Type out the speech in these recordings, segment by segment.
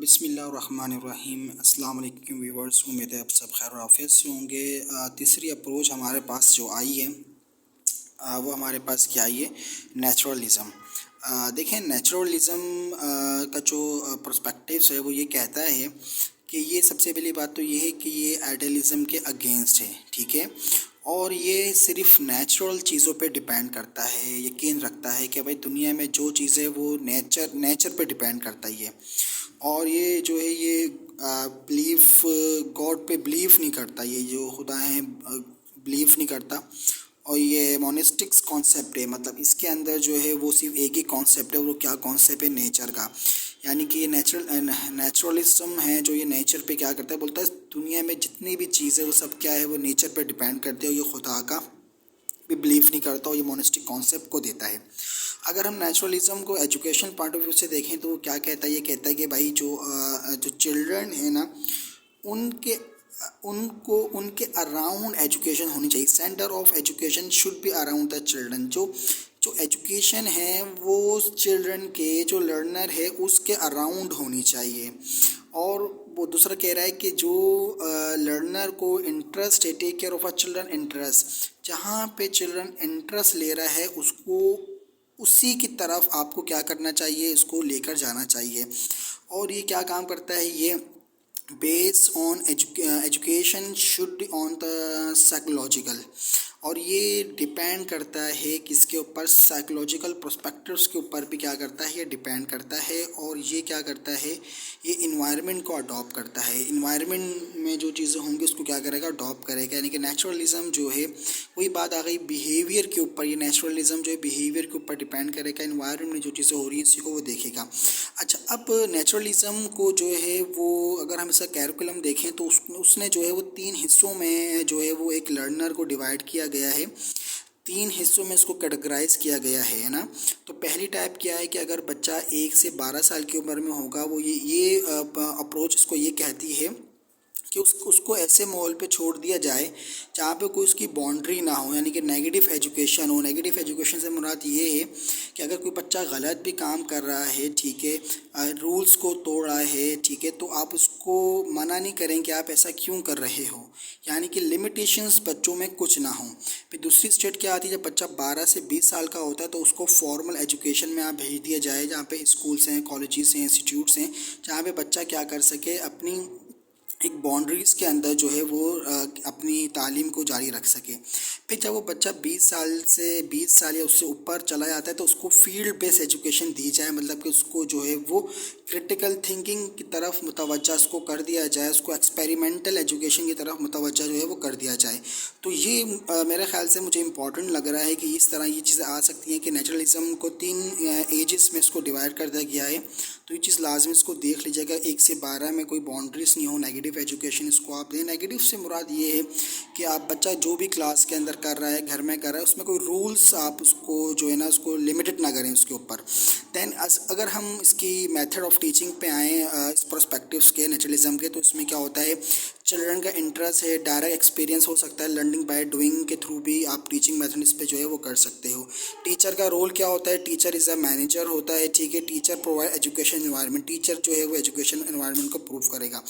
बिस्मिल्लाहिर्रहमानिर्रहीम। अस्सलाम वालेकुम व्यूअर्स, उम्मीद है आप सब खैर और आफियत से होंगे। तीसरी अप्रोच हमारे पास जो आई है वो हमारे पास क्या आई है, नेचुरलिज़म। देखें, नेचुरलिज़म का जो पर्सपेक्टिव्स है वो ये कहता है कि ये सबसे पहली बात तो ये है कि ये आइडियलिज़म के अगेंस्ट है, ठीक है। और ये सिर्फ़ नेचुरल चीज़ों पे डिपेंड करता है, यकीन रखता है कि भाई दुनिया में जो चीज़ है वो नेचर पे डिपेंड करता ही है। और ये जो है ये बिलीफ गॉड पे बिलीव नहीं करता, ये जो खुदा है बिलीव नहीं करता। और ये मोनिस्टिक्स कॉन्सेप्ट है, मतलब इसके अंदर जो है वो सिर्फ एक ही कॉन्सेप्ट है, वो क्या कॉन्सेप्ट है, नेचर का। यानी कि ये नेचुरलिज्म है जो ये नेचर पे क्या करता है, बोलता है दुनिया में जितनी भी चीज़ है वो सब क्या है, वो नेचर पे डिपेंड करते हैं। और ये खुदा का भी बिलीव नहीं करता और ये मोनिस्टिक कॉन्सेप्ट को देता है। अगर हम नेचुरलिज्म को एजुकेशन पॉइंट ऑफ व्यू से देखें तो क्या कहता है, ये कहता है कि भाई जो चिल्ड्रन है ना, उनके उनको उनके अराउंड एजुकेशन होनी चाहिए। Centre of education should be around the children. जो जो एजुकेशन है वो चिल्ड्रन के जो लर्नर है उसके अराउंड होनी चाहिए। और वो दूसरा कह रहा है कि जो लर्नर को इंटरेस्ट है, take care of a children interest, जहाँ पे चिल्ड्रन इंटरेस्ट ले रहा है उसको उसी की तरफ आपको क्या करना चाहिए, इसको लेकर जाना चाहिए। और ये क्या काम करता है, ये based on education should on the psychological. और ये डिपेंड करता है किसके ऊपर, साइकोलॉजिकल पर्सपेक्टिव्स के ऊपर भी क्या करता है, ये डिपेंड करता है। और ये क्या करता है, ये इन्वायरमेंट को अडॉप्ट करता है। इन्वायरमेंट में जो चीज़ें होंगी उसको क्या करेगा, अडॉप्ट करेगा। यानी कि नेचुरलिज्म जो है वही बात आ गई बिहेवियर के ऊपर। ये नेचुरलिज्म जो है बिहेवियर के ऊपर डिपेंड करेगा, इन्वायरमेंट में जो चीज़ें हो रही है इसी को वो देखेगा। अच्छा, अब नेचुरलिज्म को जो है वो अगर हम इसका कैरिकुलम देखें तो उसने जो है वो 3 हिस्सों में जो है वो एक लर्नर को डिवाइड किया गया है। 3 हिस्सों में इसको कैटेगराइज किया गया है ना। तो पहली टाइप क्या है कि अगर बच्चा 1 से 12 साल की उम्र में होगा, वो ये अप्रोच इसको ये कहती है कि उसको ऐसे माहौल पे छोड़ दिया जाए जहाँ पे कोई उसकी बाउंड्री ना हो, यानी कि नेगेटिव एजुकेशन हो। नेगेटिव एजुकेशन से मुराद ये है कि अगर कोई बच्चा गलत भी काम कर रहा है, ठीक है, रूल्स को तोड़ रहा है, ठीक है, तो आप उसको मना नहीं करें कि आप ऐसा क्यों कर रहे हो, यानी कि लिमिटेशंस बच्चों में कुछ ना हो। फिर दूसरी स्टेट क्या आती है, जब बच्चा 12 से 20 साल का होता है तो उसको फॉर्मल एजुकेशन में आप भेज दिया जाए, जहाँ पे स्कूल्स हैं, कॉलेजेस हैं, इंस्टीट्यूट्स हैं, जहाँ पे बच्चा क्या कर सके, अपनी एक बाउंड्रीज़ के अंदर जो है वो अपनी तालीम को जारी रख सके। फिर जब वो बच्चा 20 साल या उससे ऊपर चला जाता है तो उसको फील्ड बेस्ड एजुकेशन दी जाए, मतलब कि उसको जो है वो क्रिटिकल थिंकिंग की तरफ मुतवज्जा उसको कर दिया जाए, उसको एक्सपेरिमेंटल एजुकेशन की तरफ मुतवज्जा जो है वो कर दिया जाए। तो ये मेरे ख़्याल से मुझे इम्पॉर्टेंट लग रहा है कि इस तरह ये चीज़ें आ सकती हैं कि नेचुरलिज्म को 3 एजेस में इसको डिवाइड कर दिया गया है। तो ये चीज़ लाजमी इसको देख लीजिएगा, 1 से 12 में कोई बाउंड्रीज नहीं हो, नेगेटिव एजुकेशन इसको आप दें। नेगेटिव से मुराद ये है कि आप बच्चा जो भी क्लास के अंदर कर रहा है, घर में कर रहा है, उसमें कोई रूल्स आप उसको जो है ना उसको लिमिटेड ना करें उसके ऊपर। दैन अगर हम इसकी मेथड ऑफ टीचिंग पे आएँ इस पर्सपेक्टिव्स के नेचुरलिज्म के, तो इसमें क्या होता है, चिल्ड्रन का इंटरेस्ट है, डायरेक्ट एक्सपीरियंस हो सकता है, लर्निंग बाय डूइंग के थ्रू भी आप टीचिंग मेथड इस पे जो है वो कर सकते हो। टीचर का रोल क्या होता है, टीचर इज़ अ मैनेजर होता है, ठीक है। Teacher provide education environment, teacher जो है वो एजुकेशन एनवायरनमेंट को प्रूव करेगा।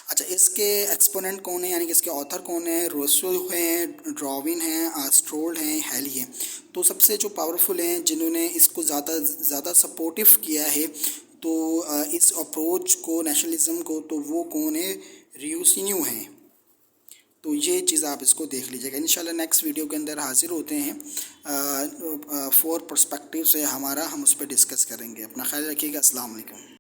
अच्छा, इसके एक्सपोनेंट कौन है, यानी कि इसके ऑथर कौन है, रोसो हैं, ड्रॉविन हैं, स्ट्रोल्ड हैं, हैली हैं। तो सबसे जो पावरफुल हैं जिन्होंने इसको ज़्यादा सपोर्टिव किया है तो इस अप्रोच को, नेशनलिज्म को, तो वो कौन है, रियूसिन्यू हैं। तो ये चीज़ आप इसको देख लीजिएगा। इंशाल्लाह नेक्स्ट वीडियो के अंदर हाजिर होते हैं, 4 पर्सपेक्टिव से हमारा, हम उस पर डिस्कस करेंगे। अपना ख्याल रखिएगा। अस्सलाम वालेकुम।